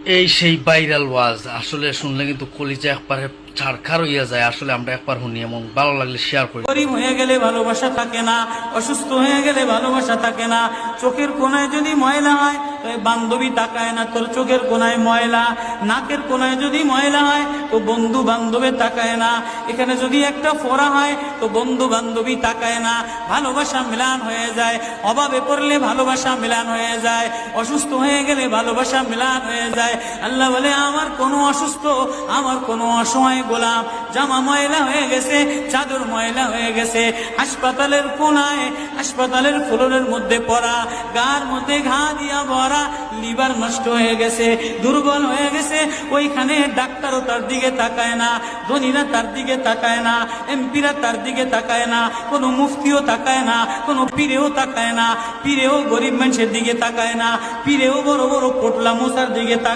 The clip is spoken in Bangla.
এই সেই ভাইরাল ওয়াজ আসলে শুনলে কিন্তু কলিজা একবারে ছাড়খার হইয়া যায়। আসলে আমরা একবার শুনি এবং ভালো লাগলে শেয়ার করি। গরিব হয়ে গেলে ভালোবাসা থাকে না, অসুস্থ হয়ে গেলে ভালোবাসা থাকে না। চোখের কোনায় যদি ময়লা হয় তো বান্ধবী তাকায় না তোর চোখের কোনায় ময়লা, নাকের কোনায় যদি ময়লা হয় তো বন্ধু বান্ধবে তাকায় না, এখানে যদি একটা ফোড়া হয় তো বন্ধু বান্ধবী তাকায় না। ভালোবাসা মিলান হয়ে যায়, অভাবে পড়লে ভালোবাসা মিলান হয়ে যায়, অসুস্থ হয়ে গেলে ভালোবাসা মিলান হয়ে যায়। আল্লাহ বলে আমার কোনো অসুস্থ, আমার কোনো অসহায় গোলাম জামা ময়লা হয়ে গেছে, চাদর ময়লা হয়ে গেছে, হাসপাতালের কোনায় হাসপাতালের ফ্লোরের মধ্যে পড়া, গার মধ্যে ঘা দিয়া ভরা, লিভার নষ্ট হয়ে গেছে, দুর্বল হয়ে গেছে, ওইখানে ডাক্তারও তার দিকে তাকায় না, ধনীরা তার দিকে তাকায় না, এমপিরা তার দিকে তাকায় না, কোনো মুফতিও তাকায় না, কোনো পীরেও তাকায় না, পীরেও গরিব মানুষের দিকে তাকায় না, পীরেও বড় বড় পোটলা মশার দিকে তাকায়